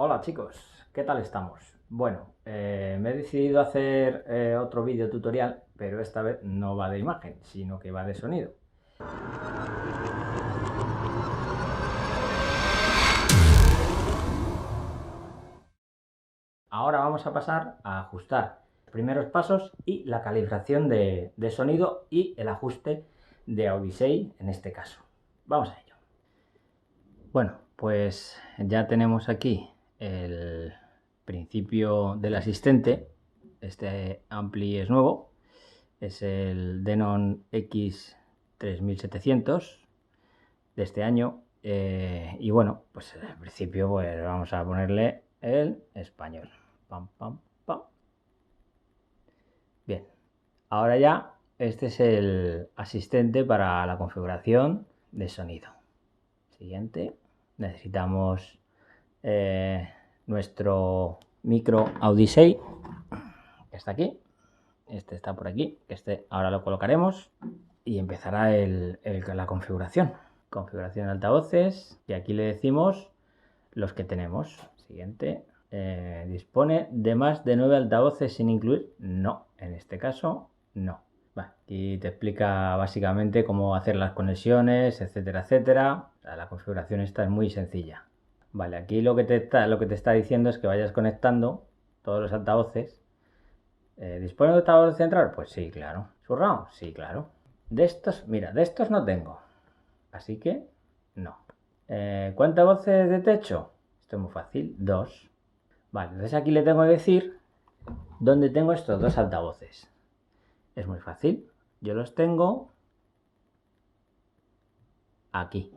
Hola chicos, ¿qué tal estamos? Bueno, me he decidido hacer otro vídeo tutorial, pero esta vez no va de imagen, sino que va de sonido. Ahora vamos a pasar a ajustar los primeros pasos y la calibración de sonido y el ajuste de Odyssey en este caso. Vamos a ello. Bueno, pues ya tenemos aquí el principio del asistente. Este ampli es nuevo. Es el Denon X3700 de este año. Y bueno, pues en principio pues vamos a ponerle el español. Pam, pam, pam. Bien, ahora ya este es el asistente para la configuración de sonido. Siguiente, necesitamos nuestro micro Odyssey, que está aquí. Este está por aquí, que este ahora lo colocaremos y empezará la configuración. Configuración de altavoces, y aquí le decimos los que tenemos. Siguiente. ¿Dispone de más de 9 altavoces sin incluir? No, en este caso no. Aquí te explica básicamente cómo hacer las conexiones, etcétera, etcétera. La configuración esta es muy sencilla. Vale, aquí lo que te está diciendo es que vayas conectando todos los altavoces. ¿Dispone de altavoz central? Pues sí, claro. ¿Surround? Sí, claro. De estos, mira, de estos no tengo. Así que no. ¿Cuántas voces de techo? Esto es muy fácil. 2. Vale, entonces aquí le tengo que decir dónde tengo estos dos altavoces. Es muy fácil. Yo los tengo aquí.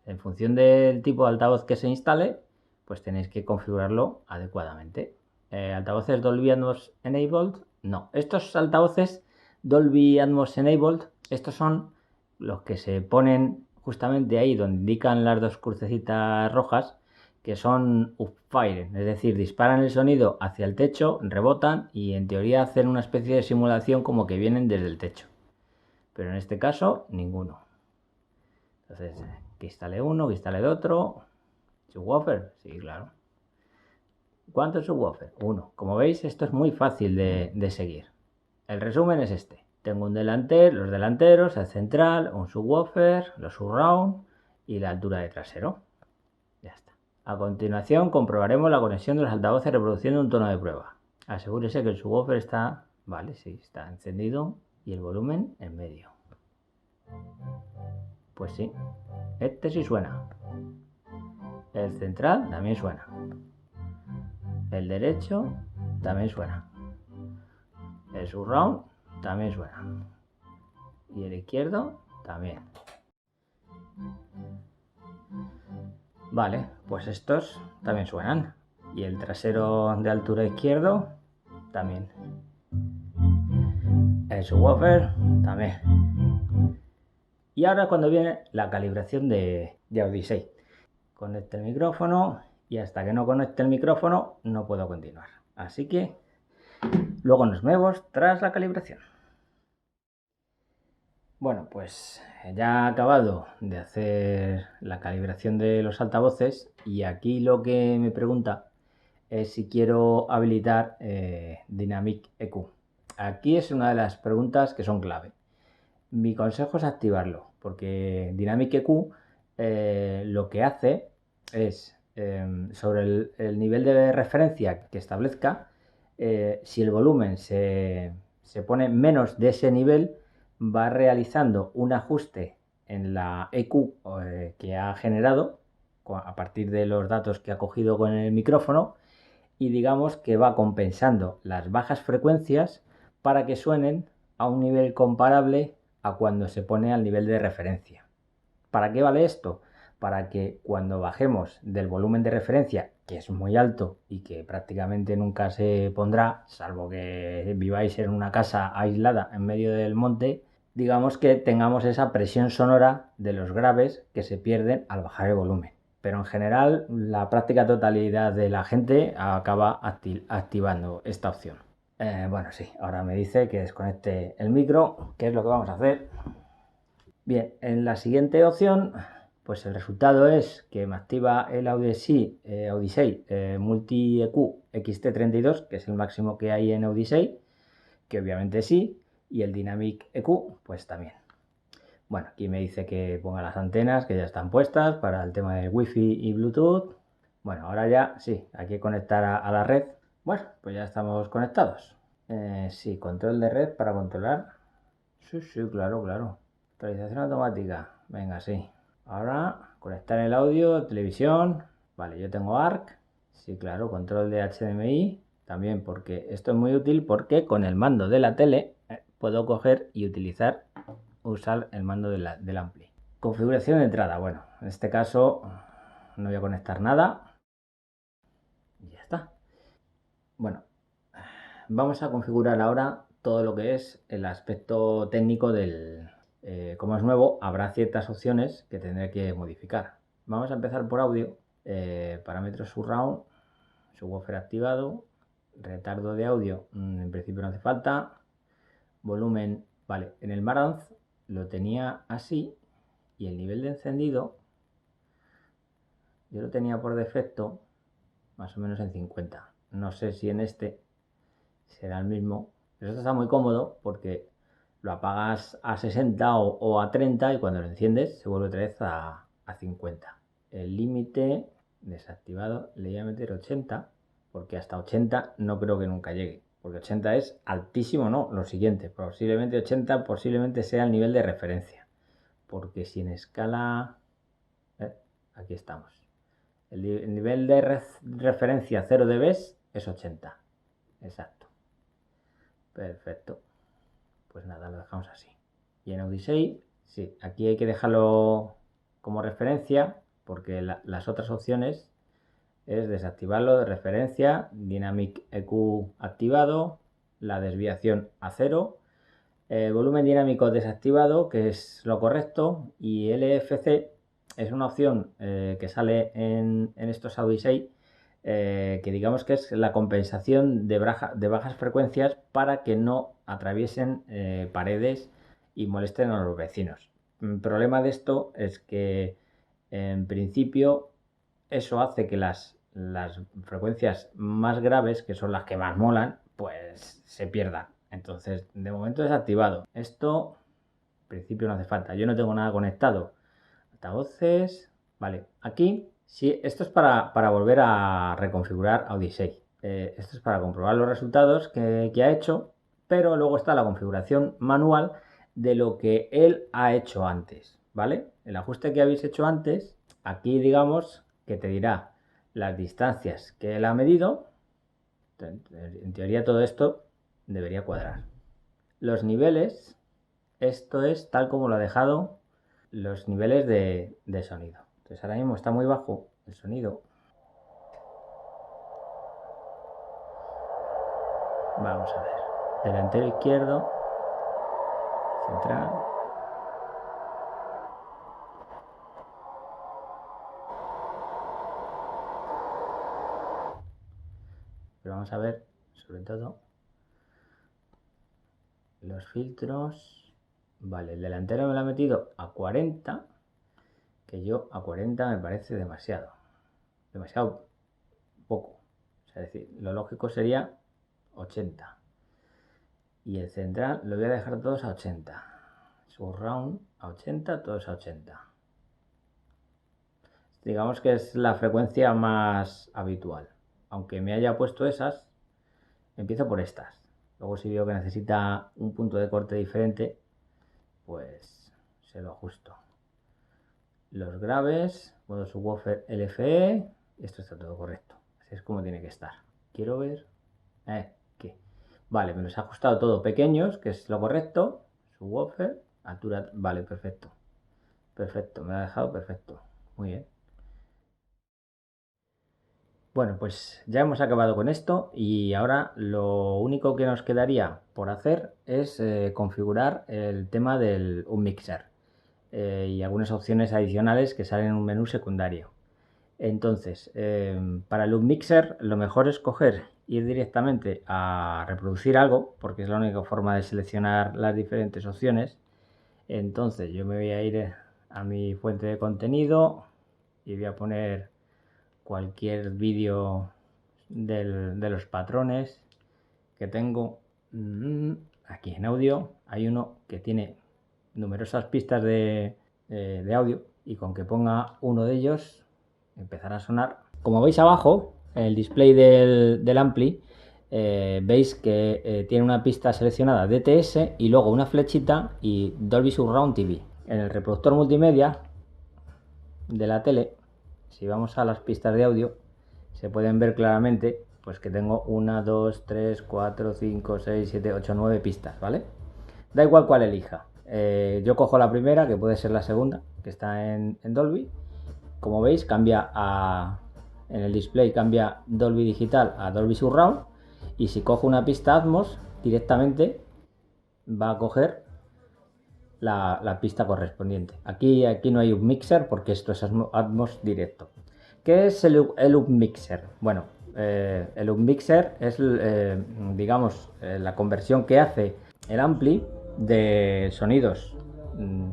En función del tipo de altavoz que se instale, pues tenéis que configurarlo adecuadamente. ¿Altavoces Dolby Atmos Enabled? No. Estos altavoces Dolby Atmos Enabled, estos son los que se ponen justamente ahí donde indican las dos crucecitas rojas, que son upfire, es decir, disparan el sonido hacia el techo, rebotan y en teoría hacen una especie de simulación como que vienen desde el techo. Pero en este caso, ninguno. Entonces, que instale uno, que instale el otro. ¿Subwoofer? Sí, claro. ¿Cuánto es subwoofer? Uno. Como veis, esto es muy fácil de seguir. El resumen es este. Tengo un delantero, los delanteros, el central, un subwoofer, los surround y la altura de trasero. Ya está. A continuación comprobaremos la conexión de los altavoces reproduciendo un tono de prueba. Asegúrese que el subwoofer está, vale, sí, está encendido y el volumen en medio. Pues sí, este sí suena. El central también suena. El derecho también suena. El surround también suena. Y el izquierdo también. Vale, pues estos también suenan. Y el trasero de altura izquierdo también. El subwoofer también. Y ahora cuando viene la calibración de Odyssey. Conecte el micrófono y hasta que no conecte el micrófono no puedo continuar. Así que luego nos vemos tras la calibración. Bueno, pues ya he acabado de hacer la calibración de los altavoces y aquí lo que me pregunta es si quiero habilitar Dynamic EQ. Aquí es una de las preguntas que son clave. Mi consejo es activarlo porque Dynamic EQ lo que hace es sobre el nivel de referencia que establezca, si el volumen se pone menos de ese nivel, va realizando un ajuste en la EQ que ha generado a partir de los datos que ha cogido con el micrófono y digamos que va compensando las bajas frecuencias para que suenen a un nivel comparable a cuando se pone al nivel de referencia. ¿Para qué vale esto? Para que cuando bajemos del volumen de referencia, que es muy alto y que prácticamente nunca se pondrá, salvo que viváis en una casa aislada en medio del monte, digamos que tengamos esa presión sonora de los graves que se pierden al bajar el volumen. Pero en general la práctica totalidad de la gente acaba activando esta opción. Bueno, sí, ahora me dice que desconecte el micro, que es lo que vamos a hacer. Bien, en la siguiente opción pues el resultado es que me activa el Odyssey Multi EQ XT32, que es el máximo que hay en Odyssey, que obviamente sí, y el Dynamic EQ, pues también. Bueno, aquí me dice que ponga las antenas, que ya están puestas para el tema del Wi-Fi y Bluetooth. Bueno, ahora ya, sí, hay que conectar a la red. Bueno, pues ya estamos conectados. Sí, control de red para controlar. Sí, claro. Actualización automática. Venga, sí. Ahora, conectar el audio, televisión. Vale, yo tengo ARC. Sí, claro, control de HDMI. También porque esto es muy útil porque con el mando de la tele puedo coger y usar el mando del ampli. Configuración de entrada. Bueno, en este caso no voy a conectar nada. Y ya está. Bueno, vamos a configurar ahora todo lo que es el aspecto técnico del... como es nuevo, habrá ciertas opciones que tendré que modificar. Vamos a empezar por audio. Parámetros surround, subwoofer activado, retardo de audio, en principio no hace falta. Volumen, vale, en el Marantz lo tenía así y el nivel de encendido yo lo tenía por defecto más o menos en 50. No sé si en este será el mismo, pero esto está muy cómodo porque lo apagas a 60 o a 30 y cuando lo enciendes se vuelve otra vez a 50. El límite desactivado le voy a meter 80 porque hasta 80 no creo que nunca llegue, porque 80 es altísimo, no, lo siguiente, posiblemente 80 posiblemente sea el nivel de referencia, porque si en escala, aquí estamos, el nivel de referencia 0 dB es 80, exacto, perfecto, pues nada, lo dejamos así. Y en Odyssey, sí, aquí hay que dejarlo como referencia porque las otras opciones es desactivarlo de referencia, Dynamic EQ activado, la desviación a 0, volumen dinámico desactivado, que es lo correcto, y LFC es una opción que sale en estos Odyssey, que digamos que es la compensación de bajas frecuencias para que no atraviesen paredes y molesten a los vecinos. El problema de esto es que en principio eso hace que las frecuencias más graves, que son las que más molan, pues se pierdan. Entonces, de momento desactivado. Esto, en principio no hace falta. Yo no tengo nada conectado. Altavoces. Vale, aquí, sí, esto es para volver a reconfigurar Odyssey. Esto es para comprobar los resultados que ha hecho, pero luego está la configuración manual de lo que él ha hecho antes, ¿vale? El ajuste que habéis hecho antes, aquí digamos que te dirá las distancias que él ha medido. En teoría todo esto debería cuadrar. Los niveles, esto es tal como lo ha dejado los niveles de sonido. Entonces ahora mismo está muy bajo el sonido. Vamos a ver. Delantero izquierdo, central. Pero vamos a ver, sobre todo, los filtros. Vale, el delantero me lo ha metido a 40, que yo a 40 me parece demasiado poco. Es decir, lo lógico sería 80. Y el central lo voy a dejar todos a 80. Surround a 80, todos a 80. Digamos que es la frecuencia más habitual. Aunque me haya puesto esas, empiezo por estas. Luego si veo que necesita un punto de corte diferente, pues se lo ajusto. Los graves, modo subwoofer LFE, esto está todo correcto. Así es como tiene que estar. Quiero ver... ¿qué? Vale, me los ha ajustado todo pequeños, que es lo correcto. Subwoofer, altura... Vale, perfecto. Perfecto, me lo ha dejado perfecto. Muy bien. Bueno, pues ya hemos acabado con esto y ahora lo único que nos quedaría por hacer es configurar el tema del mixer y algunas opciones adicionales que salen en un menú secundario. Entonces, para el mixer lo mejor es ir directamente a reproducir algo, porque es la única forma de seleccionar las diferentes opciones. Entonces yo me voy a ir a mi fuente de contenido y voy a poner cualquier vídeo de los patrones que tengo. Aquí en audio hay uno que tiene numerosas pistas de audio, y con que ponga uno de ellos empezará a sonar. Como veis abajo, en el display del ampli, veis que tiene una pista seleccionada DTS y luego una flechita y Dolby Surround TV. En el reproductor multimedia de la tele, si vamos a las pistas de audio, se pueden ver claramente pues que tengo 1, 2, 3, 4, 5, 6, 7, 8, 9 pistas, ¿vale? Da igual cuál elija. Yo cojo la primera, que puede ser la segunda, que está en Dolby. Como veis, en el display cambia Dolby Digital a Dolby Surround, y si cojo una pista Atmos, directamente va a coger la pista correspondiente. Aquí no hay un mixer porque esto es Atmos directo. ¿Qué es el upmixer? Bueno, el upmixer es, digamos, la conversión que hace el ampli de sonidos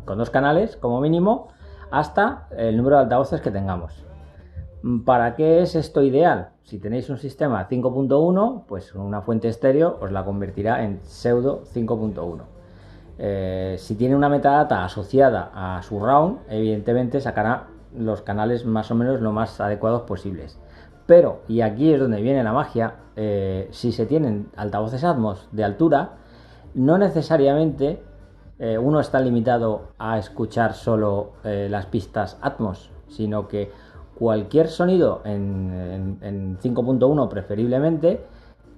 con 2 canales como mínimo hasta el número de altavoces que tengamos. ¿Para qué es esto ideal? Si tenéis un sistema 5.1, pues una fuente estéreo os la convertirá en pseudo 5.1. Si tiene una metadata asociada a surround, evidentemente sacará los canales más o menos lo más adecuados posibles. Pero, y aquí es donde viene la magia, si se tienen altavoces Atmos de altura, no necesariamente uno está limitado a escuchar solo las pistas Atmos, sino que cualquier sonido en 5.1 preferiblemente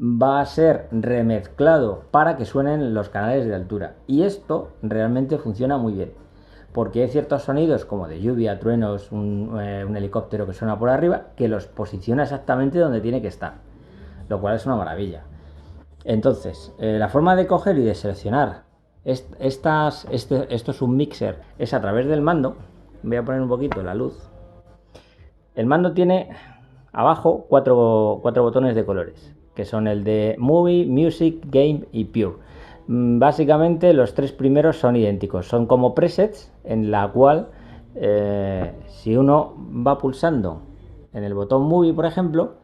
va a ser remezclado para que suenen los canales de altura, y esto realmente funciona muy bien, porque hay ciertos sonidos como de lluvia, truenos, un helicóptero que suena por arriba, que los posiciona exactamente donde tiene que estar, lo cual es una maravilla. Entonces, la forma de coger y de seleccionar esto es un mixer, es a través del mando. Voy a poner un poquito la luz. El mando tiene abajo cuatro botones de colores, que son el de Movie, Music, Game y Pure. Básicamente los 3 primeros son idénticos, son como presets en la cual si uno va pulsando en el botón Movie, por ejemplo,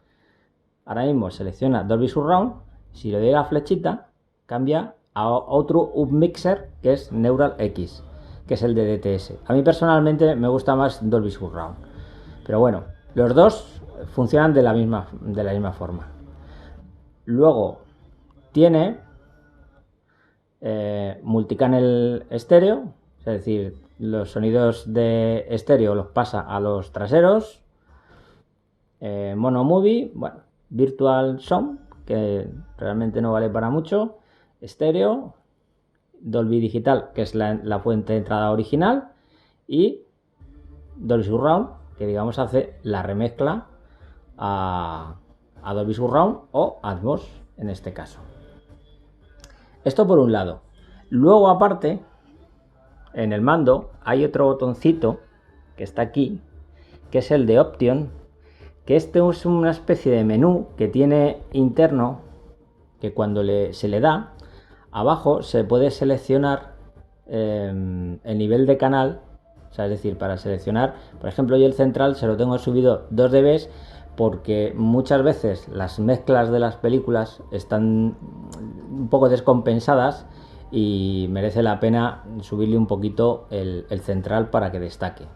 ahora mismo selecciona Dolby Surround. Si le doy a la flechita, cambia a otro upmixer que es Neural X, que es el de DTS. A mí personalmente me gusta más Dolby Surround, pero bueno, los dos funcionan de la misma forma. Luego tiene multicanal estéreo, es decir, los sonidos de estéreo los pasa a los traseros. Mono Movie, bueno, Virtual Sound, que realmente no vale para mucho, estéreo, Dolby Digital, que es la fuente de entrada original, y Dolby Surround, que digamos hace la remezcla a Dolby Surround o Atmos en este caso. Esto por un lado. Luego, aparte, en el mando hay otro botoncito que está aquí, que es el de Option, que este es una especie de menú que tiene interno, que cuando se le da, abajo se puede seleccionar el nivel de canal. O sea, es decir, para seleccionar, por ejemplo, yo el central se lo tengo subido 2 dB, porque muchas veces las mezclas de las películas están un poco descompensadas y merece la pena subirle un poquito el central para que destaque,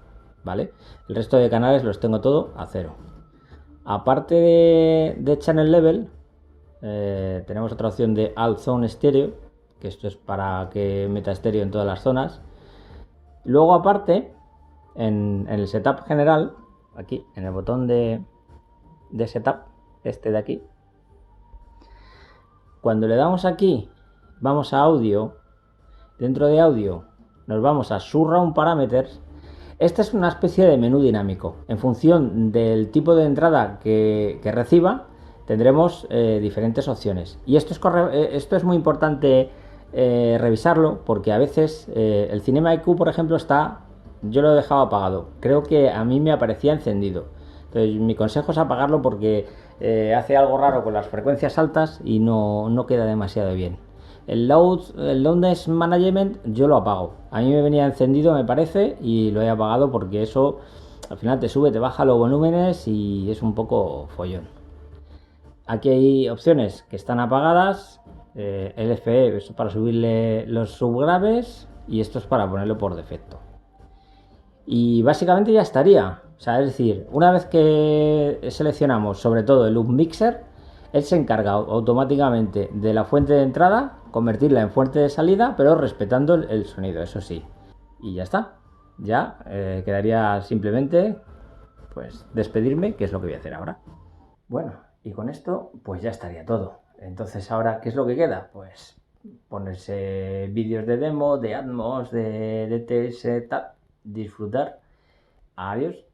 ¿vale? El resto de canales los tengo todo a 0. Aparte de Channel Level, tenemos otra opción de All Zone Stereo, que esto es para que meta estéreo en todas las zonas. Luego, aparte, en el setup general, aquí en el botón de setup, este de aquí, cuando le damos aquí, vamos a audio. Dentro de audio nos vamos a Surround Parameters. Esta es una especie de menú dinámico. En función del tipo de entrada que reciba, tendremos diferentes opciones. Y esto es muy importante revisarlo, porque a veces el Cinema IQ, por ejemplo, yo lo he dejado apagado. Creo que a mí me aparecía encendido. Entonces, mi consejo es apagarlo, porque hace algo raro con las frecuencias altas y no queda demasiado bien. El Loudness Management yo lo apago. A mí me venía encendido, me parece, y lo he apagado porque eso al final te sube, te baja los volúmenes y es un poco follón. Aquí hay opciones que están apagadas. LFE es para subirle los subgraves y esto es para ponerlo por defecto. Y básicamente ya estaría. O sea, es decir, una vez que seleccionamos sobre todo el Loop Mixer, él se encarga automáticamente de la fuente de entrada, convertirla en fuente de salida, pero respetando el sonido, eso sí. Y ya está. Ya quedaría simplemente pues despedirme, que es lo que voy a hacer ahora. Bueno, y con esto pues ya estaría todo. Entonces ahora, ¿qué es lo que queda? Pues ponerse vídeos de demo, de Atmos, de DTS, tal, disfrutar. Adiós.